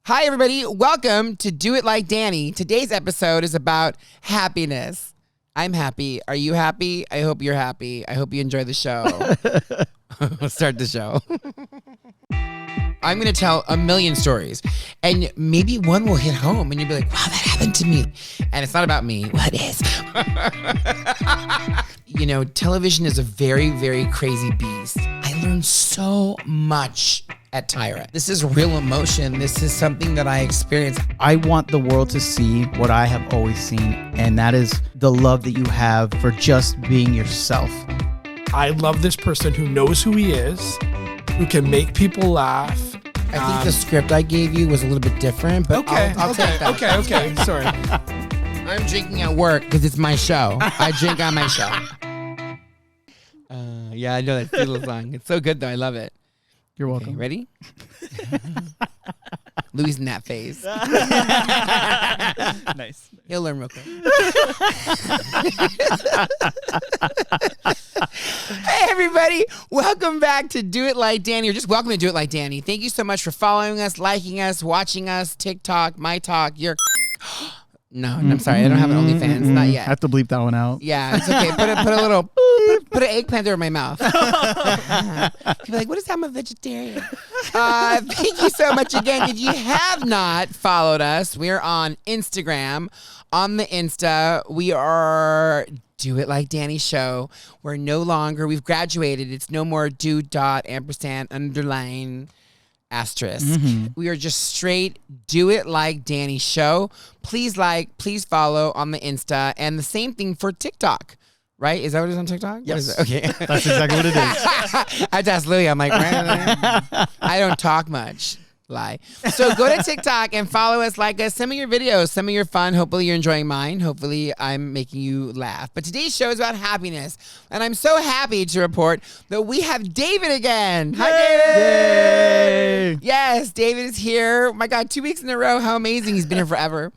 Hi, everybody. Welcome to Do It Like Danny. Today's episode is about happiness. I'm happy. Are you happy? I hope you're happy. I hope you enjoy the show. Let's start the show. I'm going to tell a million stories, and maybe one will hit home, and you'll be like, wow, that happened to me. And it's not about me. What is? You know, television is a very, very crazy beast. I learned so much at Tyra. This is real emotion. This is something that I experienced. I want the world to see what I have always seen, and that is the love that you have for just being yourself. I love this person who knows who he is, who can make people laugh. I think the script I gave you was a little bit different, but I'll take that. Okay. Sorry. I'm drinking at work because it's my show. I drink on my show. Yeah, I know that Beatles song. It's so good, though. I love it. You're welcome. Okay, ready? Louis in that phase. Nice. He'll learn real quick. Hey, everybody. Welcome back to Do It Like Danny, or just welcome to Do It Like Danny. Thank you so much for following us, liking us, watching us, TikTok, My Talk, your... No, I'm sorry. I don't have an OnlyFans. Not yet. I have to bleep that one out. Yeah, it's okay. Put a little... Put an eggplant over my mouth. You'd be like, what is that? I'm a vegetarian. Thank you so much again. If you have not followed us, we're on Instagram. On the Insta, we are Do It Like Danny Show. We're no longer, we've graduated. It's no more do dot ampersand underline asterisk. We are just straight Do It Like Danny Show. Please please follow on the Insta. And the same thing for TikTok. Right? Is that what it is on TikTok? Yes. What is it? Okay. That's exactly what it is. I had to ask Louie. I'm like, I don't talk much. Lie. So go to TikTok and follow us, like us. Some of your videos, some of your fun. Hopefully you're enjoying mine. Hopefully I'm making you laugh. But today's show is about happiness. And I'm so happy to report that we have David again. Hi, David. Yay! Yes, David is here. Oh my God, 2 weeks in a row. How amazing. He's been here forever.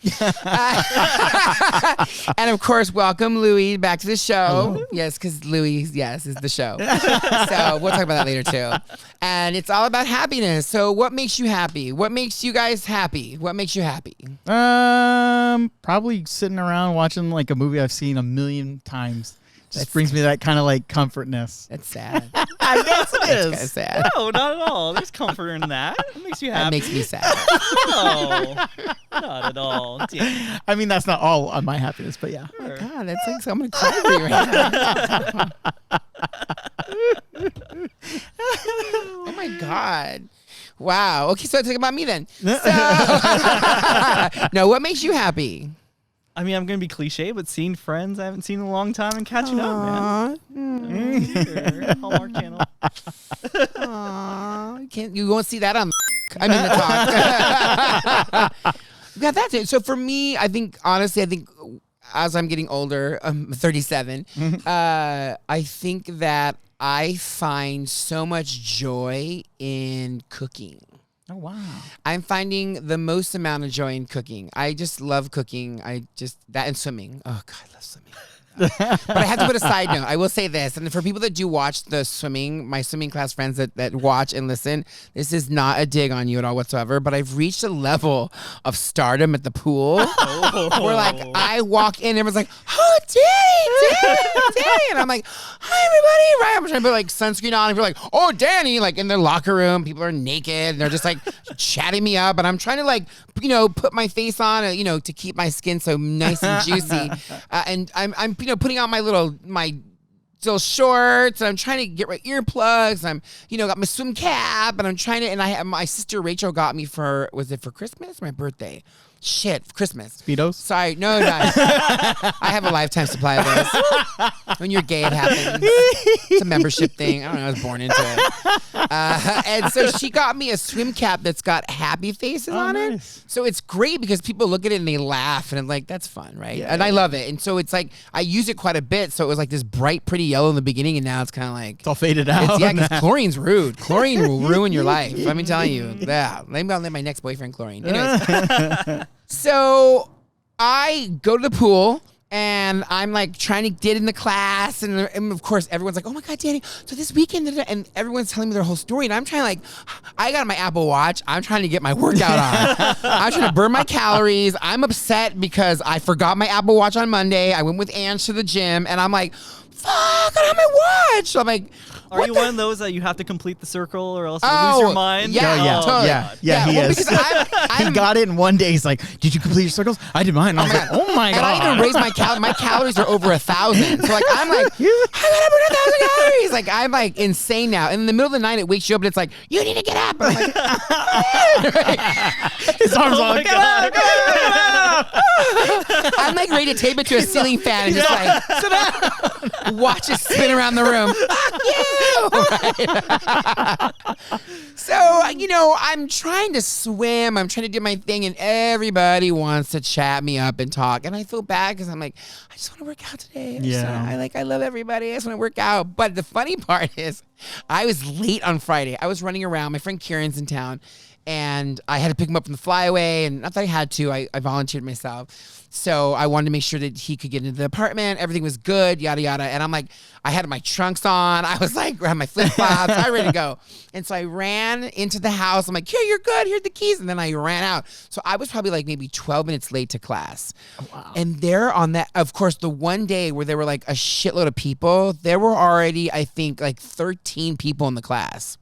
And of course, welcome Louie back to the show. Hello. Yes, because Louie, is the show. So we'll talk about that later too. And it's all about happiness. So what makes you happy? What makes you guys happy? What makes you happy? Probably sitting around watching like a movie I've seen a million times. Just brings me that kind of like comfortness. That's sad. I guess it That's is. kind of sad. No, not at all. There's comfort in that. It makes you happy. That makes me sad. No, not at all. Damn. I mean, that's not all on my happiness, but yeah. Oh my God, that's like so I'm gonna cry for you right now. Oh my God. Wow. Okay, so talk about me then. So, no, what makes you happy? I mean, I'm going to be cliche, but seeing friends I haven't seen in a long time and catching up, man. Sure. Hallmark Channel. You won't see that on the talk. Yeah, that's it. So for me, I think as I'm getting older, I'm 37, I think that I find so much joy in cooking. Oh, wow. I'm finding the most amount of joy in cooking. I just love cooking. That and swimming. Oh, God, I love swimming. But I have to put a side note. I will say this, and for people that do watch the swimming, my swimming class friends that watch and listen, this is not a dig on you at all whatsoever, but I've reached a level of stardom at the pool where, like, I walk in and everyone's like, oh, Danny, and I'm like, hi, everybody, right? I'm trying to put, like, sunscreen on, and people are like, oh, Danny, like, in their locker room, people are naked, and they're just, like, chatting me up, and I'm trying to, like, put my face on, to keep my skin so nice and juicy, and I'm putting on my little shorts, and I'm trying to get my earplugs. I'm, got my swim cap, and I'm trying to, and I have my sister Rachel got me was it for Christmas or my birthday? Shit, Christmas. Speedos? Sorry, no. I have a lifetime supply of those. When you're gay, it happens. It's a membership thing. I don't know. I was born into it. And so she got me a swim cap that's got happy faces on it. So it's great because people look at it and they laugh, and I'm like, that's fun, right? Yeah, and I love it. And so it's like, I use it quite a bit. So it was like this bright, pretty yellow in the beginning, and now it's kind of like... It's all faded out. Yeah, because chlorine's rude. Chlorine will ruin your life. Let me tell you. Yeah, maybe I'll let my next boyfriend chlorine. Anyways. So I go to the pool, And I'm like trying to get in the class, and of course everyone's like, "Oh my God, Danny!" So this weekend, and everyone's telling me their whole story, and I'm trying I got my Apple Watch. I'm trying to get my workout on. I'm trying to burn my calories. I'm upset because I forgot my Apple Watch on Monday. I went with Ange to the gym, and I'm like, "Fuck! I don't have my watch." So I'm like. Are you one of those that you have to complete the circle or else you lose your mind? Yeah, yeah, totally. yeah, he well, is. because He got it in one day. He's like, "Did you complete your circles?" I did mine. And I was like, "Oh my and God!" I even raised my my calories are over 1,000. So like I'm like, I gotta burn 1,000 calories. Like I'm like insane now. And in the middle of the night, it wakes you up and it's like, you need to get up. And I'm like, His arms all like, I'm like ready to tape it to a ceiling fan and just like sit down. Watch it spin around the room. Fuck you. Right? So, I'm trying to swim. I'm trying to do my thing, and everybody wants to chat me up and talk. And I feel bad because I'm like, I just want to work out today. I love everybody. I just want to work out. But the funny part is, I was late on Friday. I was running around. My friend Kieran's in town, and I had to pick him up from the flyaway. And not that I had to, I volunteered myself. So I wanted to make sure that he could get into the apartment. Everything was good, yada, yada. And I'm like, I had my trunks on. I was like, I had my flip-flops. I was ready to go. And so I ran into the house. I'm like, here, you're good. Here are the keys. And then I ran out. So I was probably like maybe 12 minutes late to class. Oh, wow. And there on that, of course, the one day where there were like a shitload of people, there were already, I think, like 13 people in the class.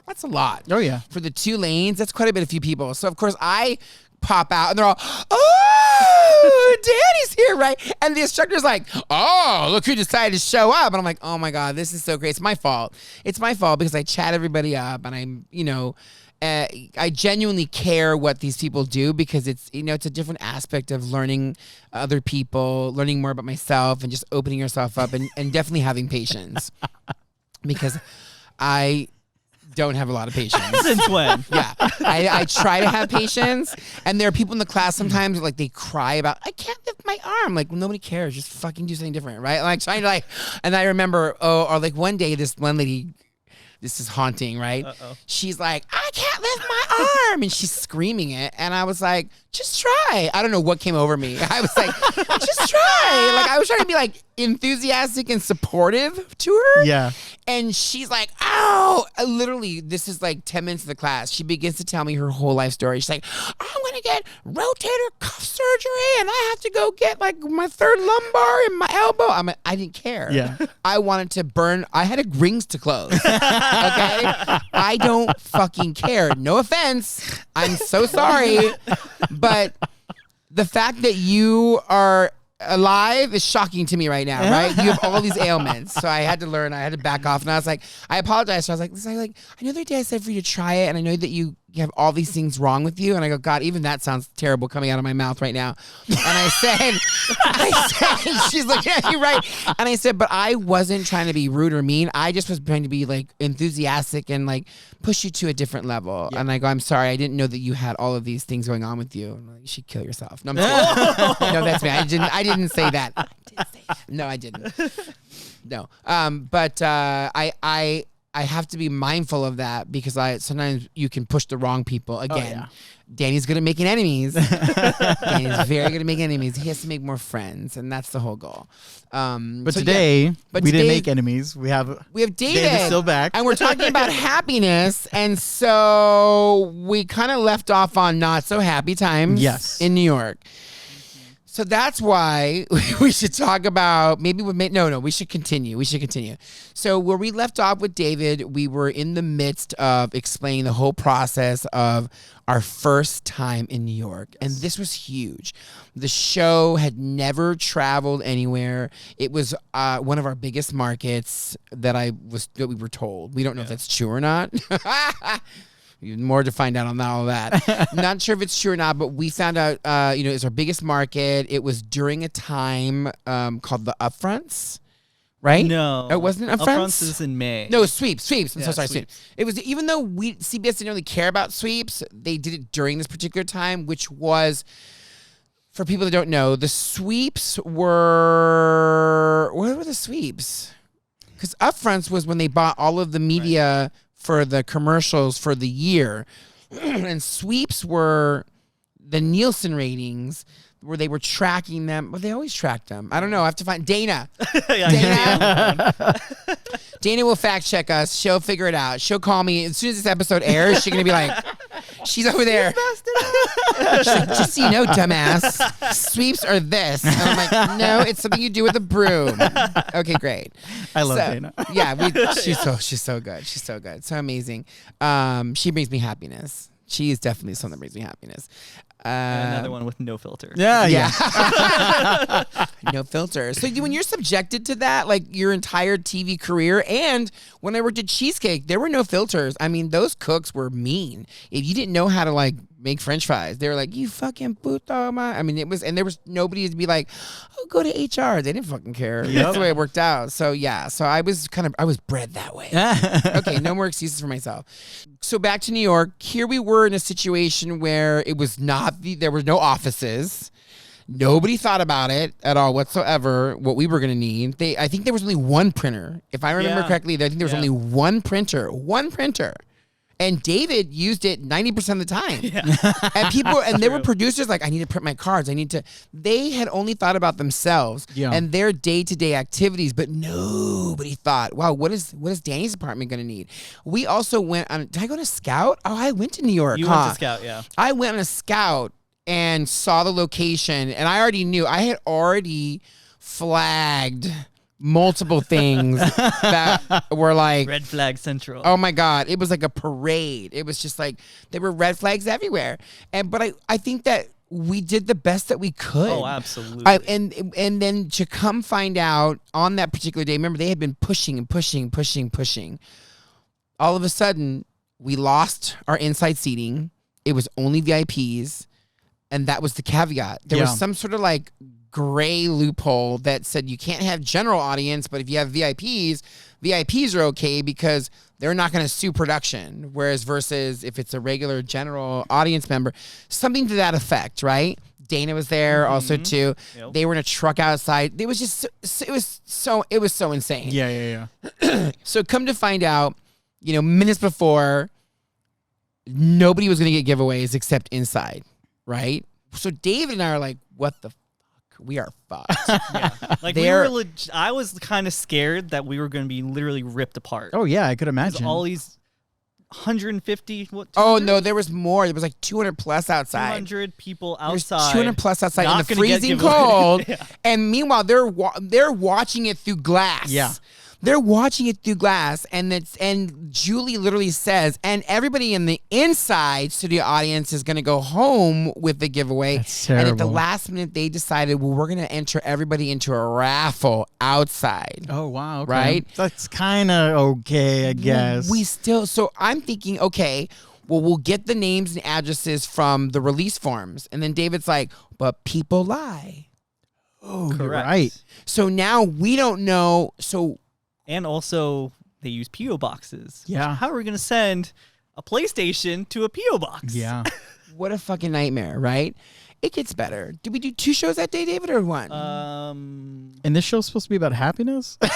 That's a lot. Oh, yeah. For the 2 lanes, that's quite a bit of few people. So, of course, I pop out and they're all, oh, Danny's here, right? And the instructor's like, oh, look who decided to show up. And I'm like, oh my God, this is so great. It's my fault. It's my fault because I chat everybody up and I'm, I genuinely care what these people do because it's, it's a different aspect of learning other people, learning more about myself and just opening yourself up and definitely having patience because I don't have a lot of patience. Since when? Yeah. I try to have patience, and there are people in the class sometimes like they cry about, I can't lift my arm. Like, well, nobody cares. Just fucking do something different, right? Like trying to and I remember, or like one day this one lady, this is haunting, right? Uh-oh. She's like, I can't lift my arm, and she's screaming it, and I was like, just try. I don't know what came over me. I was like, just try. Like I was trying to be like enthusiastic and supportive to her. Yeah. And she's like, ow. Literally, this is like 10 minutes of the class. She begins to tell me her whole life story. She's like, I'm going to get rotator cuff surgery and I have to go get like my third lumbar in my elbow. I didn't care. Yeah. I wanted to burn. I had rings to close. Okay. I don't fucking care. No offense. I'm so sorry. But the fact that you are alive is shocking to me right now, right? You have all these ailments. So I had to learn. I had to back off. And I was like, I apologize. So I was like, listen, I know the other day I said for you to try it. And I know that you have all these things wrong with you. And I go, God, even that sounds terrible coming out of my mouth right now. And I said, she's looking at you, right? And I said, but I wasn't trying to be rude or mean. I just was trying to be like enthusiastic and like push you to a different level. Yeah. And I go, I'm sorry. I didn't know that you had all of these things going on with you. I'm like, you should kill yourself. No, I'm kidding. No, that's me. I didn't say that. I didn't say that. No, I didn't. No. But I have to be mindful of that because sometimes you can push the wrong people. Again, oh, yeah. Danny's good at making enemies. Danny's very good at making enemies. He has to make more friends, and that's the whole goal. But today, we didn't make enemies. We have David. David's still back. And we're talking about happiness, and so we kind of left off on not so happy times in New York. So that's why we should talk about we should continue. So where we left off with David, we were in the midst of explaining the whole process of our first time in New York. And this was huge. The show had never traveled anywhere. It was one of our biggest markets that we were told. We don't know if that's true or not. More to find out on all that. Not sure if it's true or not, but we found out, it's our biggest market. It was during a time called the Upfronts, right? No. It wasn't Upfronts? Upfronts is in May. No, sweeps. I'm so sorry. Sweeps. It was, even though CBS didn't really care about sweeps, they did it during this particular time, which was, for people that don't know, the sweeps were, what were the sweeps? Because Upfronts was when they bought all of the media for the commercials for the year. And sweeps were the Nielsen ratings where they were tracking them. Well, they always tracked them. I don't know. I have to find Dana. Dana will fact check us. She'll figure it out. She'll call me as soon as this episode airs. She's gonna be like, she's over there. She's like, just so you know, dumbass, sweeps are this. And I'm like, no, it's something you do with a broom. Okay, great. I love Dana. Yeah, she's so good. She's so good. So amazing. She brings me happiness. She is definitely something that brings me happiness. And another one with no filter. Yeah. No filter. So when you're subjected to that, like your entire TV career, and when I worked at Cheesecake, there were no filters. I mean, those cooks were mean. If you didn't know how to like make French fries, they were like, "You fucking puto ma." I mean, there was nobody to be like, "Oh, go to HR." They didn't fucking care. That's the way it worked out. So yeah. So I was bred that way. Okay, no more excuses for myself. So back to New York. Here we were in a situation where it was there were no offices. Nobody thought about it at all whatsoever, what we were going to need. I think there was only one printer. If I remember correctly, I think there was only one printer. And David used it 90% of the time. And there were producers like, I need to print my cards. They had only thought about themselves and their day-to-day activities, but nobody thought, wow, what is Danny's department going to need? We also went on, did I go to Scout? Oh, I went to New York. You went to Scout, yeah. I went on a Scout and saw the location, and I already knew. I had already flagged multiple things that were like Red Flag Central. Oh my God. It was like a parade. It was just like there were red flags everywhere. But I think that we did the best that we could. Oh, absolutely. And then to come find out on that particular day, remember they had been pushing and pushing. All of a sudden, we lost our inside seating. It was only VIPs. And that was the caveat. There was some sort of like gray loophole that said you can't have general audience, but if you have VIPs are okay because they're not going to sue production. Whereas versus if it's a regular general audience member, something to that effect, right? Dana was there also too. Yep. They were in a truck outside. It was just it was so insane. Yeah. So come to find out, minutes before, nobody was going to get giveaways except inside. Right? So David and I are like, what the fuck? We are fucked. Like I was kind of scared that we were going to be literally ripped apart. Oh yeah, I could imagine. All these 150 what? 200? Oh no, there was more. There was like 200 plus outside. 200 people outside. 200 plus outside in the freezing cold. And meanwhile, they're watching it through glass. Yeah. They're watching it through glass, and Julie literally says, and everybody in the inside studio audience is going to go home with the giveaway. That's terrible. And at the last minute, they decided, well, we're going to enter everybody into a raffle outside. Oh, wow. Okay. Right? That's kind of okay, I guess. So I'm thinking, okay, well, we'll get the names and addresses from the release forms. And then David's like, but people lie. Oh, correct. You're right. So now we don't know. And also, they use P.O. boxes. Yeah. How are we going to send a PlayStation to a P.O. box? Yeah. What a fucking nightmare, right? It gets better. Did we do 2 shows that day, David, or 1? And this show's supposed to be about happiness? One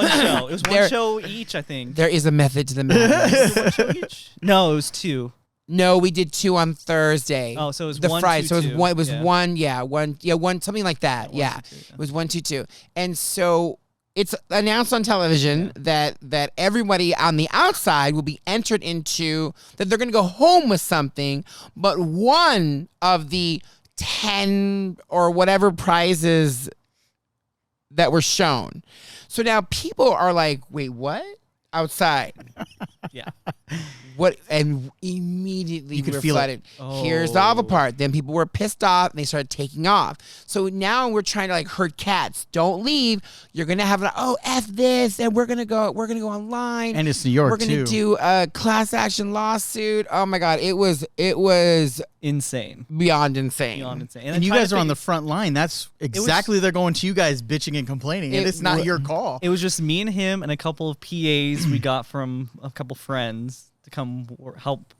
show. It was one show each, I think. There is a method to the madness. One show each? No, it was 2. No, we did 2 on Thursday. Oh, so it was the 1, Friday. 2, so it was 2. one. It was one, something like that. Yeah, 1, 2, 2, it was 1, 2, 2. And so it's announced on television that everybody on the outside will be entered into that they're going to go home with something, but one of the 10 or whatever prizes that were shown. So now people are like, wait, what? Outside. Yeah. What? And immediately You could we were feel it. flooded. Here's the Alva part. Then people were pissed off and they started taking off. So now we're trying to like herd cats. Don't leave. You're gonna have F this, and we're gonna go online. And it's New York, We're gonna too. do a class action lawsuit. Oh my God, it was Insane. beyond insane. Beyond insane. And you guys are on the front line. That's exactly they're going to you guys bitching and complaining. And it's not your call. It was just me and him and a couple of PAs we got from a couple friends to come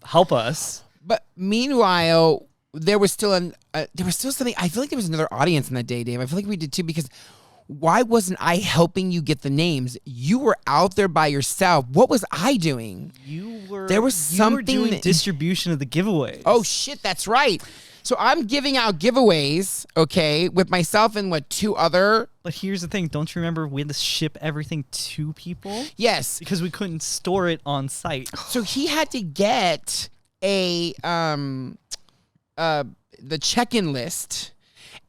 help us. But meanwhile, there was still something. I feel like there was another audience on that day, Dave. I feel like we did too because Why wasn't I helping you get the names? You were out there by yourself. What was I doing? There was something doing that- distribution of the giveaways. Oh shit, that's right. So I'm giving out giveaways, okay, with myself and what, 2 other? But here's the thing. Don't you remember we had to ship everything to people? Yes. Because we couldn't store it on site. So he had to get the check-in list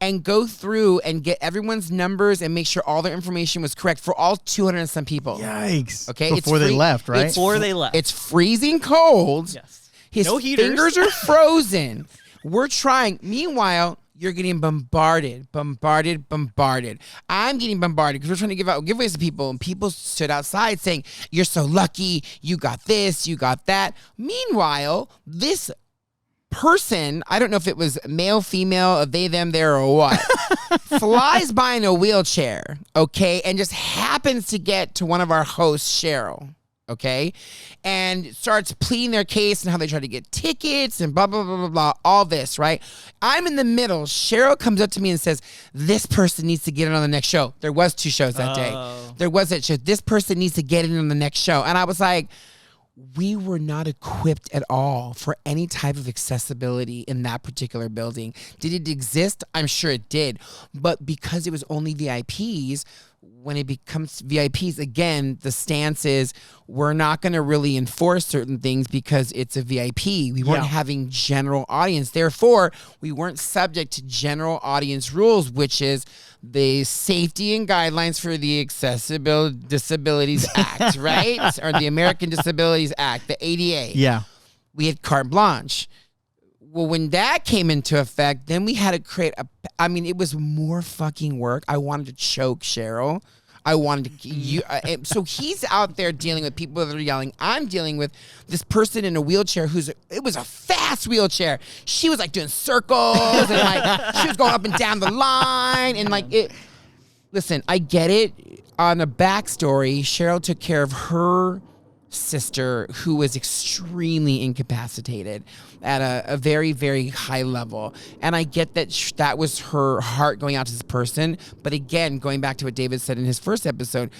and go through and get everyone's numbers and make sure all their information was correct for all 200 and some people. Yikes. Okay, Before they left, right? Before they left. It's freezing cold. Yes. His No heaters. fingers are frozen. We're trying. Meanwhile, you're getting bombarded. I'm getting bombarded because we're trying to give out giveaways to people, and people stood outside saying, "You're so lucky. You got this. You got that." Meanwhile, this person, I don't know if it was male, female, they, them, there, or what, flies by in a wheelchair, okay, and just happens to get to one of our hosts, Cheryl, okay, and starts pleading their case and how they try to get tickets and blah, blah, blah, blah, blah, all this, right? I'm in the middle. Cheryl comes up to me and says, this person needs to get in on the next show. There was 2 shows that day. There was that show. This person needs to get in on the next show. And I was like, we were not equipped at all for any type of accessibility in that particular building. Did it exist? I'm sure it did. But because it was only VIPs, when it becomes VIPs, again, the stance is we're not going to really enforce certain things because it's a VIP. We weren't having general audience. Therefore, we weren't subject to general audience rules, which is the Safety and Guidelines for the Accessibility Disabilities Act, right? Or the American Disabilities Act, the ADA. Yeah. We had carte blanche. Well, when that came into effect, then we had to create it was more fucking work. I wanted to choke Cheryl. I wanted to, so he's out there dealing with people that are yelling. I'm dealing with this person in a wheelchair it was a fast wheelchair. She was like doing circles and like she was going up and down the line and like it. Listen, I get it. On a backstory, Cheryl took care of her sister who was extremely incapacitated at a very, very high level. And I get that that was her heart going out to this person. But again, going back to what David said in his first episode,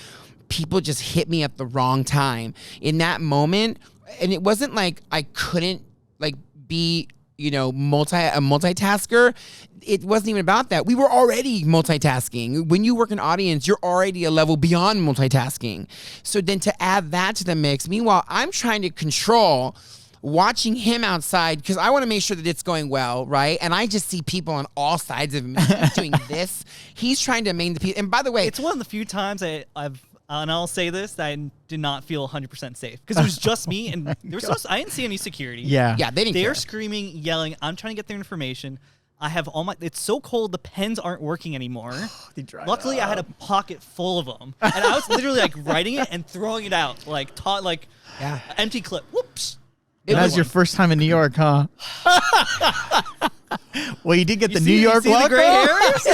people just hit me at the wrong time. In that moment, and it wasn't like I couldn't like be, a multitasker. It wasn't even about that. We were already multitasking. When you work in audience, you're already a level beyond multitasking. So then to add that to the mix, meanwhile, I'm trying to control watching him outside because I want to make sure that it's going well, right? And I just see people on all sides of him doing this. He's trying to maintain the people. And by the way, it's one of the few times I've and I'll say this, that I did not feel 100% safe because it was just me and there was I didn't see any security. Yeah. Yeah, they didn't They're care. screaming, yelling. I'm trying to get their information. I have it's so cold, the pens aren't working anymore. Luckily, I had a pocket full of them. And I was literally like writing it and throwing it out, like empty clip. Whoops. That was your first time in New York, huh? Well, you did get the New York see welcome. The gray hairs?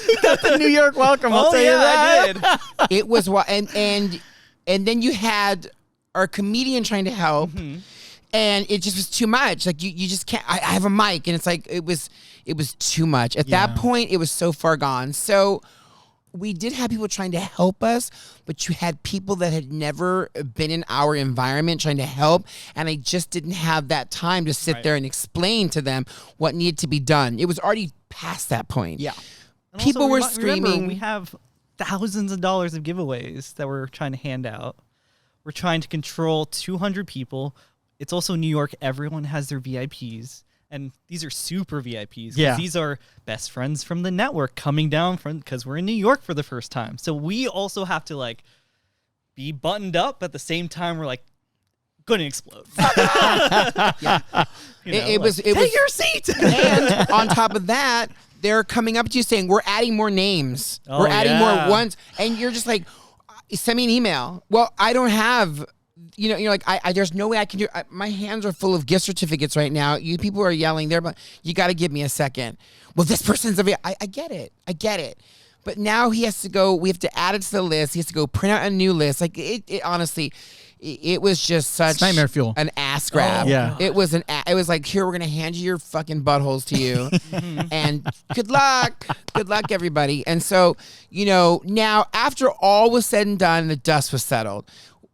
You got the New York welcome. I'll tell you that. I did. It was and then you had our comedian trying to help, and it just was too much. Like you just can't. I have a mic, and it's like it was too much. At that point, it was so far gone. So we did have people trying to help us, but you had people that had never been in our environment trying to help, and I just didn't have that time to sit there and explain to them what needed to be done. It was already past that point. Yeah. And People also, were remember, screaming. we have thousands of dollars of giveaways that we're trying to hand out. We're trying to control 200 people. It's also New York. Everyone has their VIPs. And these are super VIPs. Yeah. These are best friends from the network coming down from because we're in New York for the first time. So we also have to like be buttoned up at the same time. We're like going to explode. It was take your seat. And on top of that, they're coming up to you saying, we're adding more names. Oh, we're adding yeah. more ones. And you're just like, send me an email. Well, I don't have, you're like, there's no way I can do it. My hands are full of gift certificates right now. You people are yelling there, but you got to give me a second. Well, this person's I get it. I get it. But now he has to go, we have to add it to the list. He has to go print out a new list. Like it honestly, it was just such It's nightmare fuel. an ass grab. Oh, yeah. It was it was like, here, we're gonna hand you your fucking buttholes to you, and good luck, everybody. And so, now after all was said and done, the dust was settled.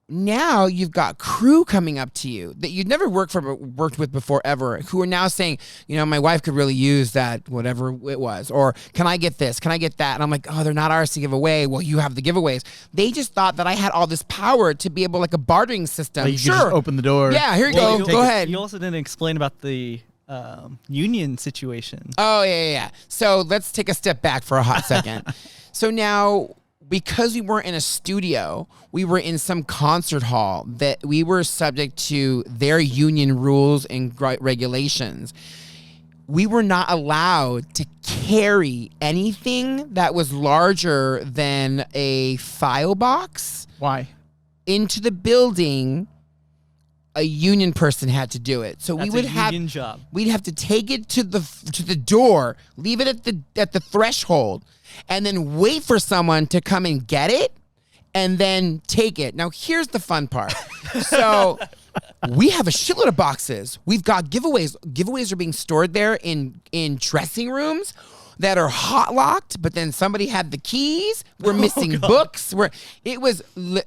Now you've got crew coming up to you that you'd never worked with before ever, who are now saying, my wife could really use that, whatever it was, or can I get this? Can I get that? And I'm like, oh, they're not ours to give away. Well, you have the giveaways. They just thought that I had all this power to be able, like a bartering system. Like you could just open the door. Yeah, here you go. Go ahead. You also didn't explain about the union situation. Oh, yeah. So let's take a step back for a hot second. So now, because we weren't in a studio, we were in some concert hall that we were subject to their union rules and regulations. We were not allowed to carry anything that was larger than a file box Why? into the building. A union person had to do it. So That's we would a have union job. We'd have to take it to the door, leave it at the threshold, and then wait for someone to come and get it, and then take it. Now here's the fun part. So we have a shitload of boxes. We've got giveaways. Giveaways are being stored there in dressing rooms that are hot locked, but then somebody had the keys. We're missing books. It was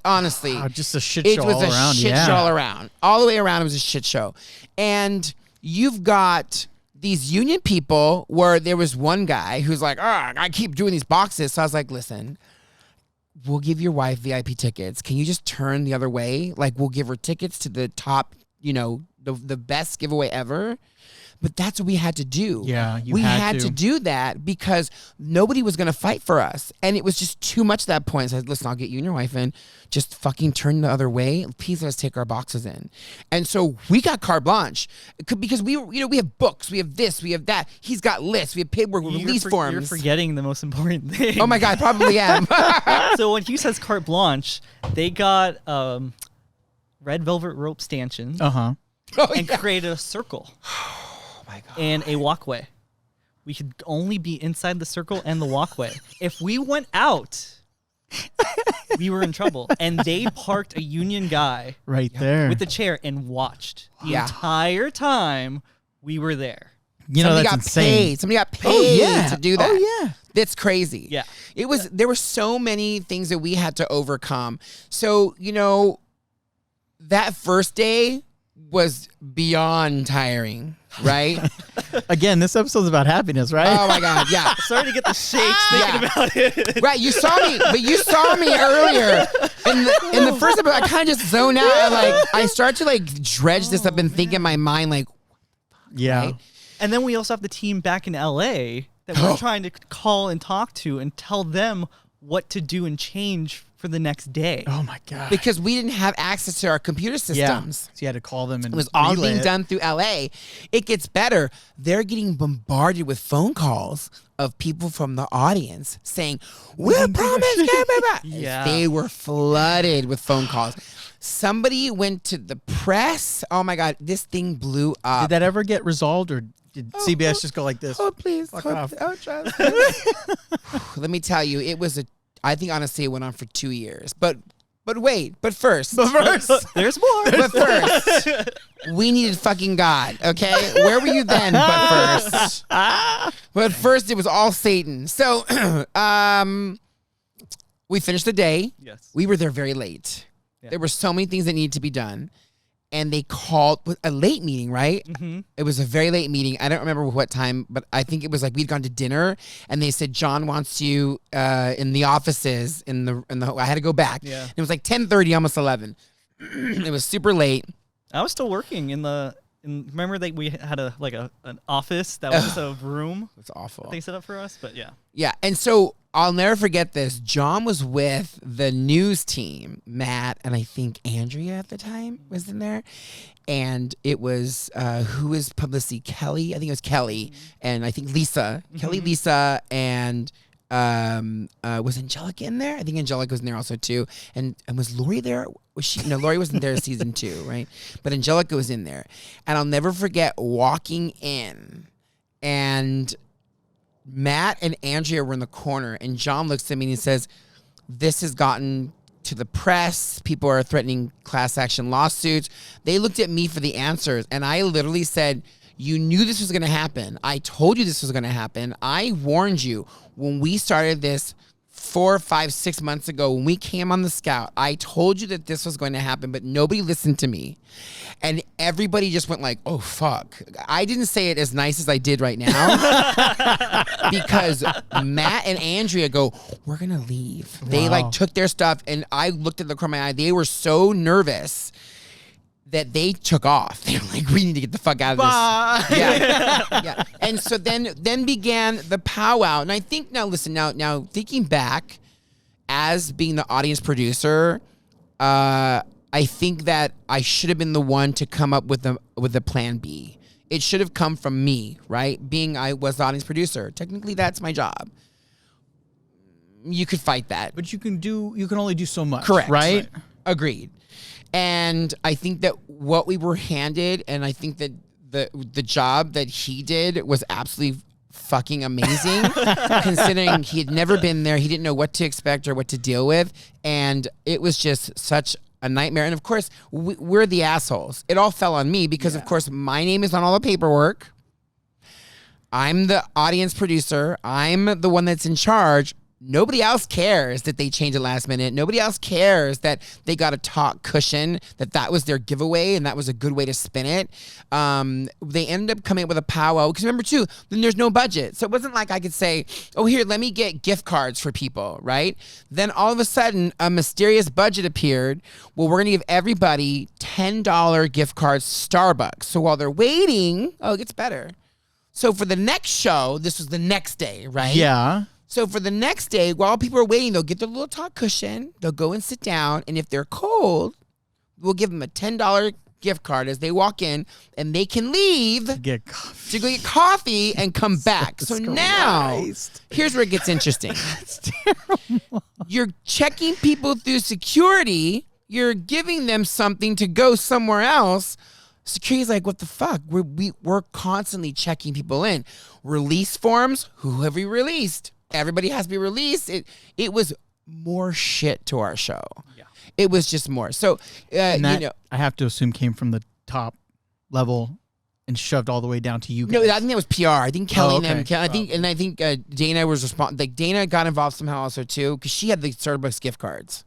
honestly just a shit show all around. It was a shit show all around. All the way around, it was a shit show. And you've got these union people where there was one guy who's like, I keep doing these boxes. So I was like, listen, we'll give your wife VIP tickets. Can you just turn the other way? Like, we'll give her tickets to the top, the best giveaway ever. But that's what we had to do. Yeah, we had to do that because nobody was going to fight for us. And it was just too much at that point. I said, listen, I'll get you and your wife in. Just fucking turn the other way. Please let us take our boxes in. And so we got carte blanche because we have books, we have this, we have that. He's got lists, we have paperwork, release forms. You're forgetting the most important thing. Oh my God, probably am. So when Hugh says carte blanche, they got red velvet rope stanchions and created a circle. And a walkway. We could only be inside the circle and the walkway. If we went out, we were in trouble. And they parked a union guy right there with the chair and watched the entire time we were there. Somebody that's got insane. paid. Somebody got paid to do that. Oh yeah. That's crazy. Yeah. There were so many things that we had to overcome. So, that first day was beyond tiring, right? Again, this episode's about happiness, right? Oh my God, yeah. Sorry to get the shakes thinking about it. Right, you saw me earlier. In the first episode, I kind of just zoned out. I start to dredge this up and think in my mind, yeah. Right? And then we also have the team back in LA that we're trying to call and talk to and tell them what to do and change for the next day. Oh my God. Because we didn't have access to our computer systems. So you had to call them and it was all relay being it. done through LA. It gets better. They're getting bombarded with phone calls of people from the audience saying, we'll promise. Yeah. They were flooded with phone calls. Somebody went to the press. Oh my God, this thing blew up. Did that ever get resolved, or did CBS just go like this? Oh, please. Fuck off. Let me tell you, I think honestly it went on for 2 years. But first. There's more. But first, we needed fucking God, okay? Where were you then, but first? But first, it was all Satan. So, we finished the day. Yes. We were there very late. Yeah. There were so many things that needed to be done. And they called a late meeting, right? Mm-hmm. It was a very late meeting. I don't remember what time, but I think it was we'd gone to dinner, and they said John wants you in the offices in the. I had to go back. Yeah. And it was 10:30, almost 11. It was super late. I was still working remember that we had an office that was just a room It's awful. they set up for us, but yeah. Yeah, and so I'll never forget this. John was with the news team, Matt, and I think Andrea at the time was in there. And it was, who was publicity? Kelly? I think it was Kelly. And I think Lisa. Kelly, Lisa, and was Angelica in there? I think Angelica was in there also too. And was Lori there? Was she? No, Lori wasn't there season 2, right? But Angelica was in there. And I'll never forget walking in, and Matt and Andrea were in the corner, and John looks at me and he says, this has gotten to the press. People are threatening class action lawsuits. They looked at me for the answers, and I literally said, you knew this was going to happen. I told you this was going to happen. I warned you when we started this 4, 5, 6 months ago, when we came on the Scout. I told you that this was going to happen, but nobody listened to me. And everybody just went like, oh, fuck. I didn't say it as nice as I did right now because Matt and Andrea go, we're going to leave. They like took their stuff, and I looked at the corner of my eye. They were so nervous that they took off. They were like, we need to get the fuck out of this. Yeah. And so then began the powwow. And I think now thinking back as being the audience producer, I think that I should have been the one to come up with a plan B. It should have come from me, right? I was the audience producer. Technically, that's my job. You could fight that. But you can only do so much. Correct. Right? Agreed. And I think that what we were handed, and I think that the job that he did was absolutely fucking amazing, considering he had never been there. He didn't know what to expect or what to deal with. And it was just such a nightmare. And of course, we're the assholes. It all fell on me because, of course, my name is on all the paperwork. I'm the audience producer. I'm the one that's in charge. Nobody else cares that they changed it last minute. Nobody else cares that they got a talk cushion, that was their giveaway, and that was a good way to spin it. They ended up coming up with a powwow. Because remember, too, then there's no budget. So it wasn't like I could say, oh, here, let me get gift cards for people, right? Then all of a sudden, a mysterious budget appeared. Well, we're going to give everybody $10 gift cards to Starbucks. So while they're waiting, it gets better. So for the next show, this was the next day, right? Yeah. So for the next day, while people are waiting, they'll get their little talk cushion. They'll go and sit down. And if they're cold, we'll give them a $10 gift card as they walk in. And they can leave to Get coffee. go get coffee and come back. So now, here's where it gets interesting. That's terrible. You're checking people through security. You're giving them something to go somewhere else. Security's like, what the fuck? We're constantly checking people in. Release forms, who have we released? Everybody has to be released. It was more shit to our show. Yeah. It was just more. So, And that, I have to assume, came from the top level and shoved all the way down to you guys. No, I think that was PR. I think Kelly okay. I think Dana was responsible. Like Dana got involved somehow also too, because she had the Starbucks gift cards.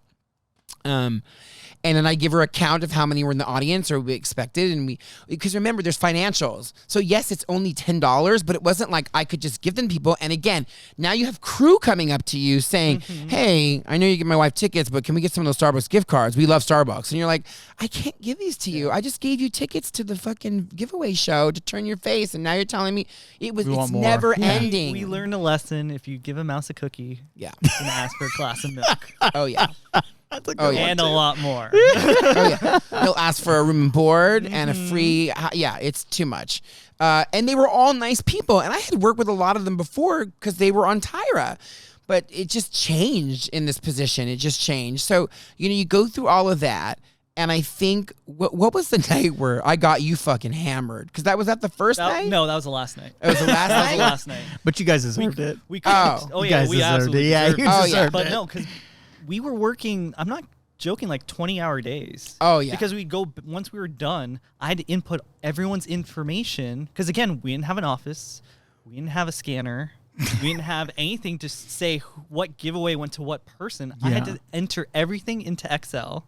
And then I give her a count of how many were in the audience or we expected. And because remember, there's financials. So yes, it's only $10, but it wasn't like I could just give them to people. And again, now you have crew coming up to you saying, hey, I know you get my wife tickets, but can we get some of those Starbucks gift cards? We love Starbucks. And you're like, I can't give these to you. I just gave you tickets to the fucking giveaway show to turn your face. And now you're telling me it's never ending. We learned a lesson. If you give a mouse a cookie, yeah, you can ask for a glass of milk. Oh, yeah. And a lot more. He'll ask for a room and board and a free. Yeah, it's too much. And they were all nice people, and I had worked with a lot of them before because they were on Tyra, but it just changed in this position. It just changed. So you go through all of that, and I think what was the night where I got you fucking hammered? Because that was the first night. No, that was the last night. It was the last That was night. the last night. But you guys deserved it. We couldn't. Oh. Oh You yeah, guys we deserved absolutely it. Yeah, deserved you it. deserved But it. no, because we were working. I'm not joking, like 20-hour days. Oh, yeah. Because once we were done, I had to input everyone's information. Because again, we didn't have an office, we didn't have a scanner, we didn't have anything to say what giveaway went to what person. I had to enter everything into Excel,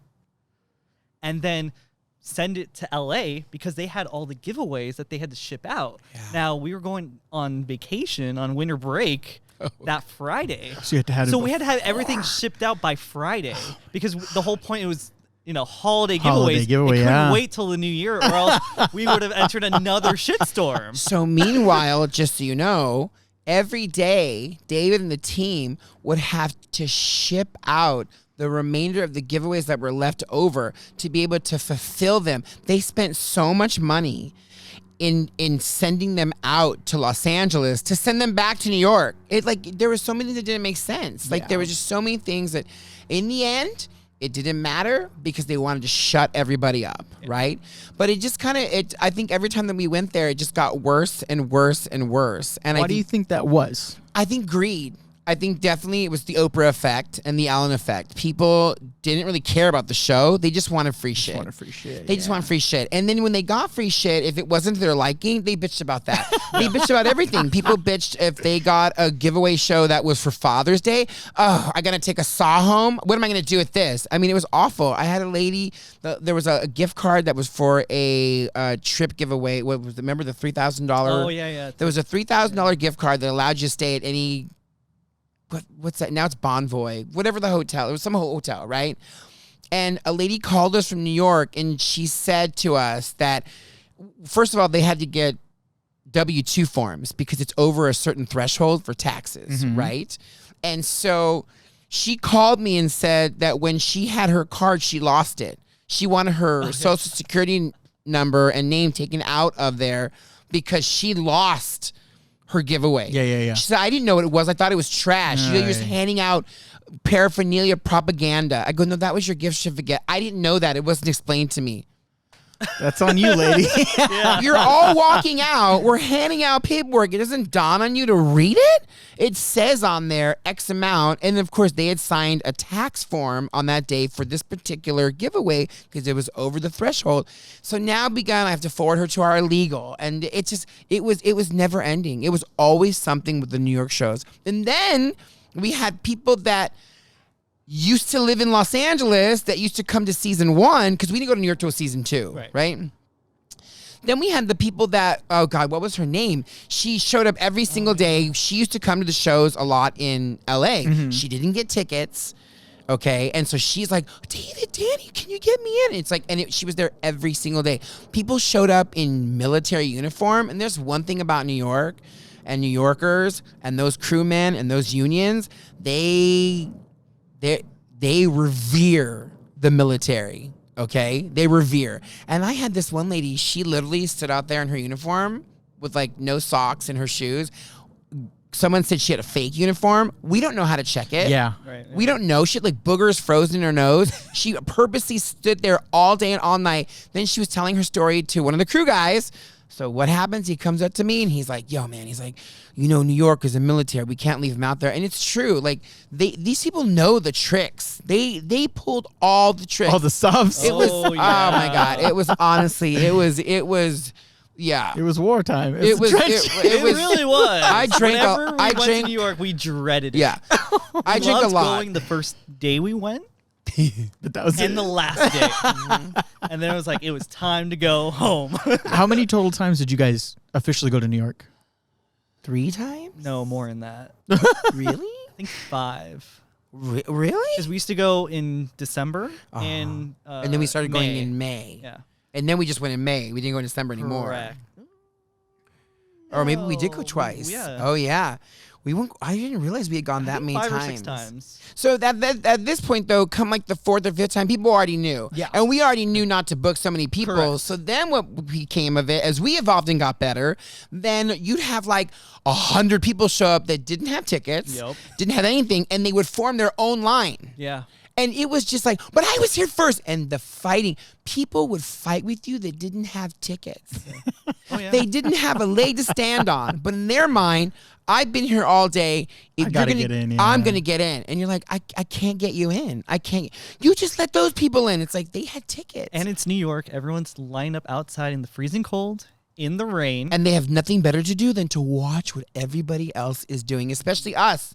and then send it to LA because they had all the giveaways that they had to ship out. Yeah. Now we were going on vacation on winter break. That Friday. So you had to have we had to have everything shipped out by Friday because the whole point was, holiday giveaways. Couldn't wait till the new year or else we would have entered another shitstorm. So meanwhile, just so you know, every day, David and the team would have to ship out the remainder of the giveaways that were left over to be able to fulfill them. They spent so much money in sending them out to Los Angeles to send them back to New York. There were so many things that didn't make sense. There was just so many things that in the end, it didn't matter because they wanted to shut everybody up, right? But it just I think every time that we went there, it just got worse and worse and worse. And Why do you think that was? I think greed. I think definitely it was the Oprah effect and the Ellen effect. People didn't really care about the show. They just wanted free shit. They just want free shit. And then when they got free shit, if it wasn't to their liking, they bitched about that. They bitched about everything. People bitched if they got a giveaway show that was for Father's Day. Oh, I got to take a saw home. What am I going to do with this? I mean, it was awful. I had a lady, there was a gift card that was for a trip giveaway. What was remember the $3,000? Oh, yeah. There was a $3,000 gift card that allowed you to stay at any... What's that? Now it's Bonvoy, whatever the hotel. It was some hotel, right? And a lady called us from New York, and she said to us that, first of all, they had to get W-2 forms because it's over a certain threshold for taxes, right? And so she called me and said that when she had her card, she lost it. She wanted her social security number and name taken out of there because she lost her giveaway. Yeah. She said, I didn't know what it was. I thought it was trash. You're just handing out paraphernalia propaganda. I go, no, that was your gift certificate. I didn't know that. It wasn't explained to me. That's on you, lady. You're all walking out. We're handing out paperwork. It doesn't dawn on you to read it. It says on there X amount. And of course, they had signed a tax form on that day for this particular giveaway because it was over the threshold. So now I have to forward her to our legal. And it was never ending. It was always something with the New York shows. And then we had people that used to live in Los Angeles that used to come to season 1 because we didn't go to New York till season 2, right? Then we had the people that, oh God, what was her name? She showed up every single day. She used to come to the shows a lot in LA. She didn't get tickets, okay? And so she's like, David, Danny, can you get me in? It's like, she was there every single day. People showed up in military uniform, and there's one thing about New York and New Yorkers and those crewmen and those unions, they revere the military, okay? They revere. And I had this one lady, she literally stood out there in her uniform with like no socks in her shoes. Someone said she had a fake uniform. We don't know how to check it. Yeah. Right. We don't know. She had like boogers frozen in her nose. She purposely stood there all day and all night. Then she was telling her story to one of the crew guys. So what happens? He comes up to me and he's like, yo, man, he's like, you know, New York is a military. We can't leave them out there. And it's true. Like these people know the tricks. They pulled all the tricks. All the stops. It was, oh my God. It was honestly, it was, yeah. It was wartime. It was really was. I drank Whenever we I went drank to New York, we dreaded it. Yeah. I We drank a loved lot. going the first day we went But that was and it. the last day. And then it was like, it was time to go home. How many total times did you guys officially go to New York? 3 times? No, more than that. Really? I think 5. Really? Because we used to go in December and And then we started going May. in May. Yeah. And then we just went in May. We didn't go in December anymore. Correct. Or maybe we did go No, twice. yeah. Oh yeah. We went. I didn't realize we had gone I that think many 5 times. or 6 times. So that at this point though, come like the 4th or 5th time, people already knew. Yeah. And we already knew not to book so many people. Correct. So then what became of it, as we evolved and got better, then you'd have like 100 people show up that didn't have tickets, Yep. didn't have anything, and they would form their own line. Yeah. And it was just like, but I was here first. And the fighting, people would fight with you that didn't have tickets. Oh, yeah. They didn't have a leg to stand on. But in their mind, I've been here all day. If I gotta you're get in, yeah. I'm going to get in. And you're like, I can't get you in. I can't. You just let those people in. It's like they had tickets. And it's New York. Everyone's lined up outside in the freezing cold, in the rain. And they have nothing better to do than to watch what everybody else is doing, especially us.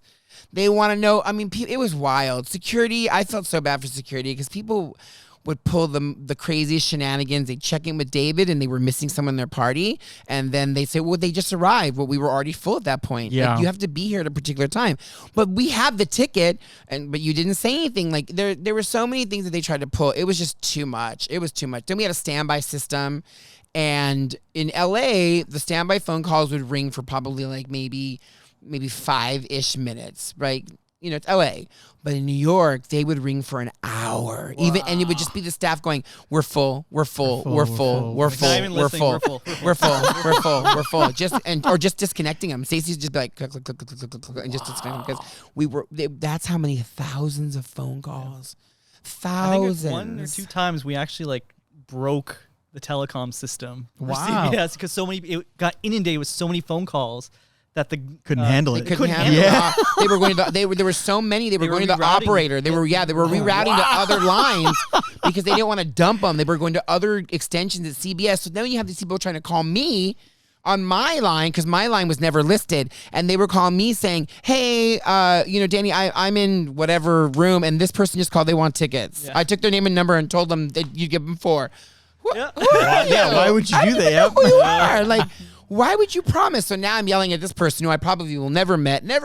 They want to know. I mean, it was wild. Security, I felt so bad for security because people would pull the craziest shenanigans. They'd check in with David and they were missing someone in their party. And then they say, well, they just arrived. Well, we were already full at that point. Yeah. Like, you have to be here at a particular time. But we have the ticket, but you didn't say anything. Like there were so many things that they tried to pull. It was just too much. It was too much. Then we had a standby system. And in LA, the standby phone calls would ring for probably like maybe 5-ish minutes, right? You know, it's LA. But in New York, they would ring for an hour. Even, and it would just be the staff going, we're full, we're full, we're full, we're full, Not even we're listening, full, we're full. we're full, we're full, we're full. Or just disconnecting them. Stacey's just be like, click, click, click, click, click, click, click, and just disconnect them because that's how many thousands of phone calls. I think Thousands. 1 or 2 times we actually like broke the telecom system. for Wow. CBS because it got inundated with so many phone calls that the Couldn't handle They it. couldn't handle handle Yeah. it. They were going to. There were so many. They were going to the rerouting. operator. They were rerouting to other lines because they didn't want to dump them. They were going to other extensions at CBS. So now you have these people trying to call me on my line because my line was never listed, and they were calling me saying, "Hey, Danny, I'm in whatever room, and this person just called. They want tickets. Yeah. I took their name and number and told them that you give them 4. Yeah. Who are you? Yeah, why would you I do don't that? even know who you are. Like, why would you promise? So now I'm yelling at this person who I probably will never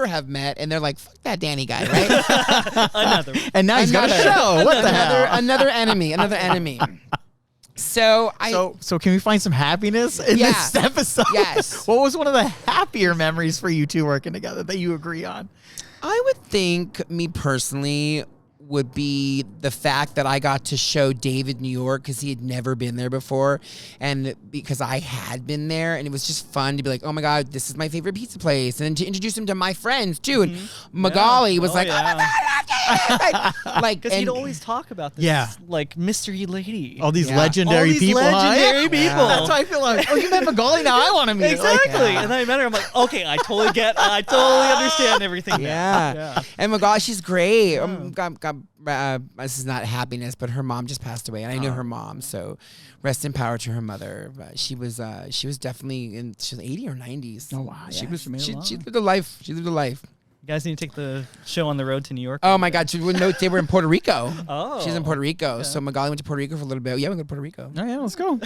have met, and they're like, "Fuck that Danny guy," right? Another. And now he's got a show. What the hell? Another enemy. So So can we find some happiness in this Yeah. episode? Yes. What was one of the happier memories for you two working together that you agree on? I would think, me personally, would be the fact that I got to show David New York because he had never been there before, and because I had been there, and it was just fun to be like, "Oh my God, this is my favorite pizza place," and then to introduce him to my friends too. And Magali was Oh, like, "Oh my yeah. God, I love David!" Like, Because he'd and- always talk about this, Yeah. like mystery lady. All these Yeah. legendary All these people. huh? legendary Yeah. people. That's why I feel like, oh, you met Magali, now I want to meet her. Like, Exactly. Yeah. And then I met her. I'm like, okay, I totally understand everything. now. Yeah. And Magali, she's great. This is not happiness, but her mom just passed away, and I knew her mom, so rest in power to her mother. But she was definitely she was 80 or 90s. Oh, wow. She Yeah, was she made it she long. lived a life. She lived a life. You guys need to take the show on the road to New York. Oh my God, they were in Puerto Rico. Oh. She's in Puerto Rico. So Magali went to Puerto Rico for a little bit. Yeah, we go to Puerto Rico. Oh, yeah, let's go.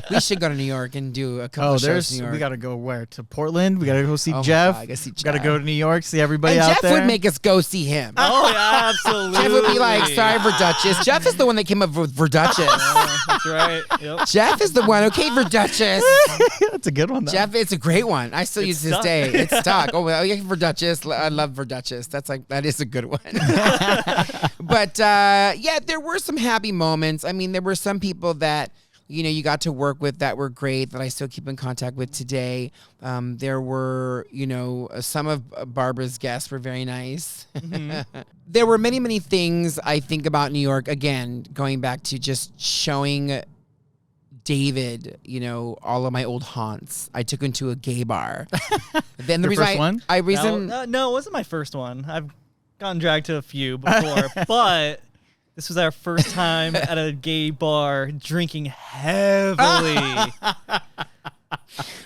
We should go to New York and do a couple Oh, of shows in New York. we got to go where? To Portland? We got to go see Oh my Jeff. God, I gotta see We got to Jeff. go to New York, see everybody and out Jeff there. would make us go see him. Oh, yeah, absolutely. Jeff would be like, "Sorry, Verduchess." Jeff is the one that came up with Verduchess. That's right. Yep. Jeff is the one. Okay, Verduchess. That's a good one, though. Jeff, it's a great one. I still use it to this stuck. day. It's stuck. Oh, well, yeah, Verduchess. I love Verduchess. That is a good one. But yeah, there were some happy moments. I mean, there were some people that you got to work with that were great that I still keep in contact with today. There were some of Barbara's guests were very nice. There were many, many things I think about New York. Again, going back to just showing David, all of my old haunts. I took him to a gay bar. Then the Your reason first one? No, it wasn't my first one. I've gotten dragged to a few before, but this was our first time at a gay bar drinking heavily.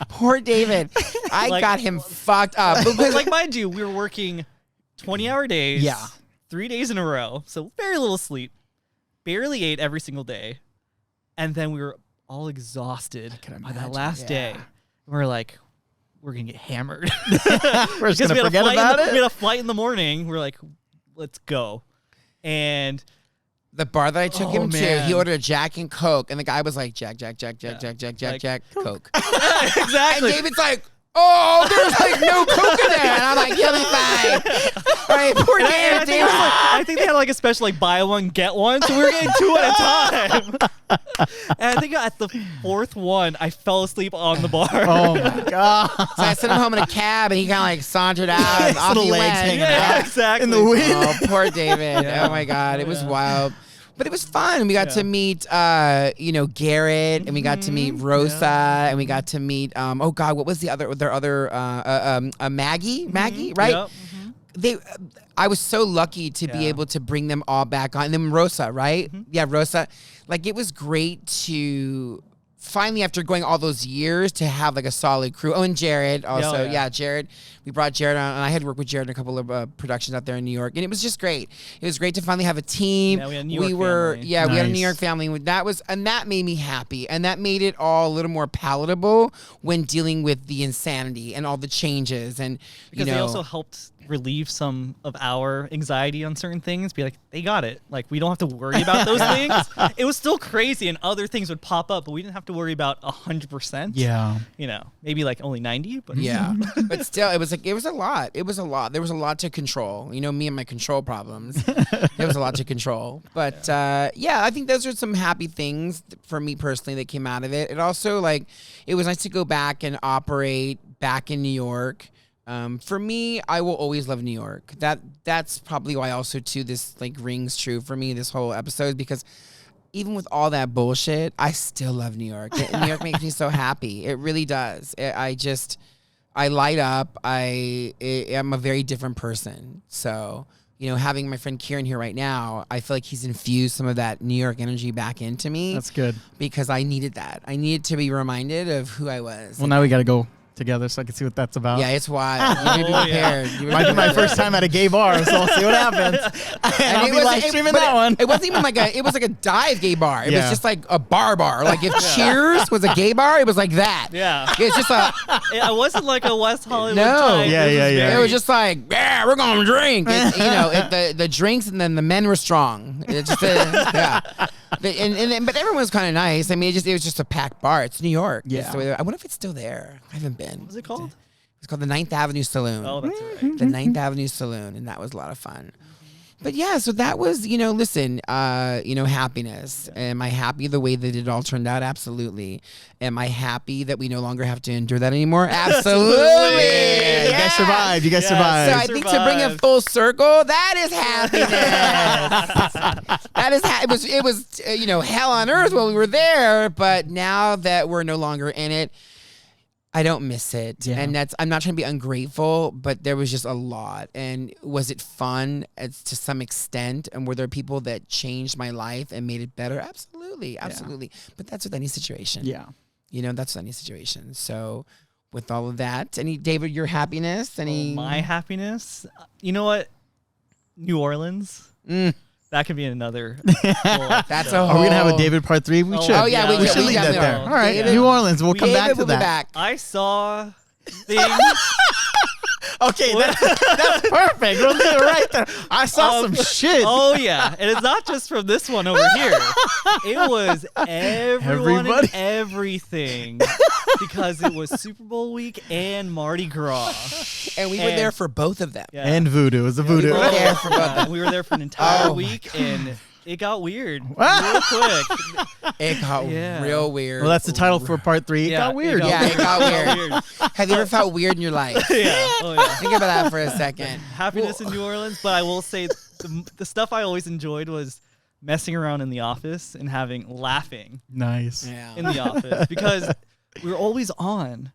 Poor David. I Like- got him fucked up. Because, Like, mind you, we were working 20-hour days. Yeah. 3 days in a row. So very little sleep. Barely ate every single day. And then we were all exhausted by that last day. And we're like, we're going to get hammered. We're just going to forget about We it? had a flight in the morning. We're like, let's go. And the bar that I took Oh, him to, man. he ordered a Jack and Coke, and the guy was like, Jack, Like, Coke. exactly. And David's like, "Oh, there's like no Coke in there," and I'm like, "You'll be fine." All right, poor And David. I think it was like, I think they had like a special like buy one get one, so we were getting 2 at a time. And I think at the 4th one, I fell asleep on the bar. Oh, my God. So I sent him home in a cab, and he kind of like sauntered out. And off little he legs went. hanging Yeah, out. exactly. In the wind. Oh, poor David. Yeah. Oh my God. It was Yeah. wild. But it was fun. We got to meet Garrett, and we got to meet Rosa, and we got to meet oh God, what was their other Maggie? Maggie, right? Yep. I was so lucky to be Yeah. able to bring them all back on. And then Rosa, right? Yeah, Rosa. Like, it was great to finally, after going all those years, to have like a solid crew. Oh, and Jared also. yeah. Yeah, Jared. We brought Jared on, and I had worked with Jared in a couple of productions out there in New York, and it was just great. It was great to finally have a team. Yeah, we had a New York family. we had a New Nice. York family. And that made me happy, and that made it all a little more palatable when dealing with the insanity and all the changes, and Because they also helped relieve some of our anxiety on certain things. Be like, they got it. Like, we don't have to worry about those things. It was still crazy, and other things would pop up, but we didn't have to worry about 100%. Yeah. Maybe like only 90, but Yeah, but still, it was a lot. It was a lot. There was a lot to control. Me and my control problems. There was a lot to control. But yeah, I think those are some happy things for me personally that came out of it. It also it was nice to go back and operate back in New York. For me, I will always love New York. That's probably why also too this rings true for me, this whole episode, because even with all that bullshit, I still love New York. New York makes me so happy. It really does. I light up. I'm a very different person. So, having my friend Kieran here right now, I feel like he's infused some of that New York energy back into me. That's good. Because I needed that. I needed to be reminded of who I was. Well, now we got to go together so I can see what that's about. Yeah, it's wild. You need to be prepared. Might be my first time at a gay bar, so I'll see what happens. And I'll be live streaming that one. It wasn't even it was like a dive gay bar. It was Yeah. just like a bar. Like if Cheers was a gay bar, it was like that. Yeah. It's just a, It wasn't like a West Hollywood No. type. Yeah, This yeah, was yeah. it very- was just like, yeah, we're going to drink. The drinks and then the men were strong. It's just yeah. But everyone was kind of nice. I mean, it was just a packed bar. It's New York. Yeah. It's the way I wonder if it's still there. I haven't been. What was it called? It's called the 9th Avenue Saloon. Oh, that's right. The 9th Avenue Saloon, and that was a lot of fun. But yeah, so that was, listen, happiness. Am I happy the way that it all turned out? Absolutely. Am I happy that we no longer have to endure that anymore? Absolutely. Yeah, you guys survived. You guys So survived. I think to bring it full circle, that is happiness. It was hell on earth while we were there, but now that we're no longer in it, I don't miss it. Yeah. And I'm not trying to be ungrateful, but there was just a lot. And was it fun to some extent? And were there people that changed my life and made it better? Absolutely. Absolutely. But that's with any situation. Yeah. That's with any situation. So with all of that, David, your happiness? My happiness? You know what? New Orleans. That could be another. That's a Are we going to have a David part 3? We Oh, should. Oh, yeah, we we should should leave that definitely there. will. All right. David- New Orleans. We'll come David back to will be that. back. I saw things. Okay, that's perfect. We'll leave it right there. I saw some shit. Oh yeah, and it's not just from this one over here. It was everyone Everybody. and everything because it was Super Bowl week and Mardi Gras. And we were there for both of them. Yeah. And voodoo. It was a voodoo. we were there for both of them. We were there for an entire Oh, week, and it got weird real quick. It got Yeah. real weird. Well, that's the title for part 3. It Yeah, got weird. Yeah, it got weird. weird. Have you ever felt weird in your life? Yeah. Oh yeah. Think about that for a second. Happiness in New Orleans, but I will say the stuff I always enjoyed was messing around in the office and laughing Nice. Yeah. in the office because we were always on.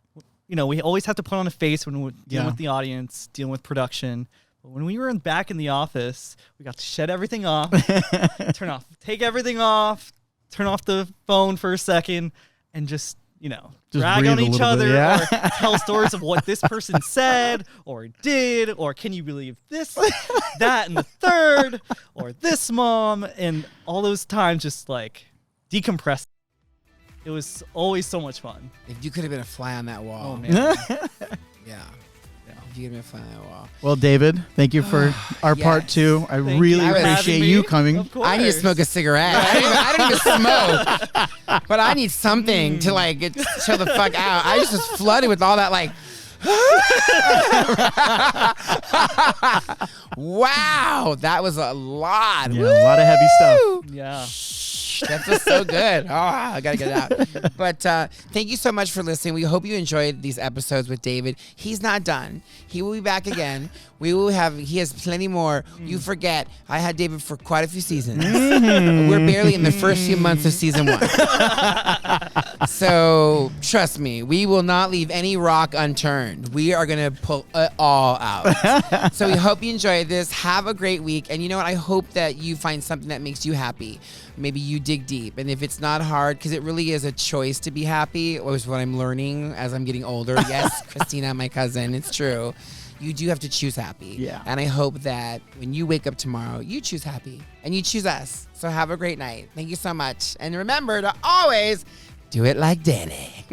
We always have to put on a face when we're dealing Yeah. with the audience, dealing with production. But when we were back in the office, we got to shut everything off, take everything off, turn off the phone for a second, and just drag breathe on a each little bit, other yeah. or tell stories of what this person said or did, or can you believe this, that, and the third, or this mom, and all those times just like decompress. It was always so much fun. If you could have been a fly on that wall. Oh man. Yeah. If you could have been a fly on that wall. Well, David, thank you for our part Yes. 2. I Thank really you for appreciate having you me. coming. Of course. I need to smoke a cigarette. I don't even smoke. But I need something to chill the fuck out. I just was flooded with all that wow, that was a lot. Yeah, a lot of heavy stuff. Woo! Yeah. That feels so good. Oh, I gotta get it out. But thank you so much for listening. We hope you enjoyed these episodes with David. He's not done. He will be back again. He has plenty more. You forget, I had David for quite a few seasons. We're barely in the first few months of season 1. So trust me, we will not leave any rock unturned. We are gonna pull it all out. So we hope you enjoyed this. Have a great week. And you know what? I hope that you find something that makes you happy. Maybe you dig deep. And if it's not hard, because it really is a choice to be happy, was what I'm learning as I'm getting older. Yes, Christina, my cousin, it's true. You do have to choose happy. Yeah. And I hope that when you wake up tomorrow, you choose happy and you choose us. So have a great night. Thank you so much. And remember to always do it like Danny.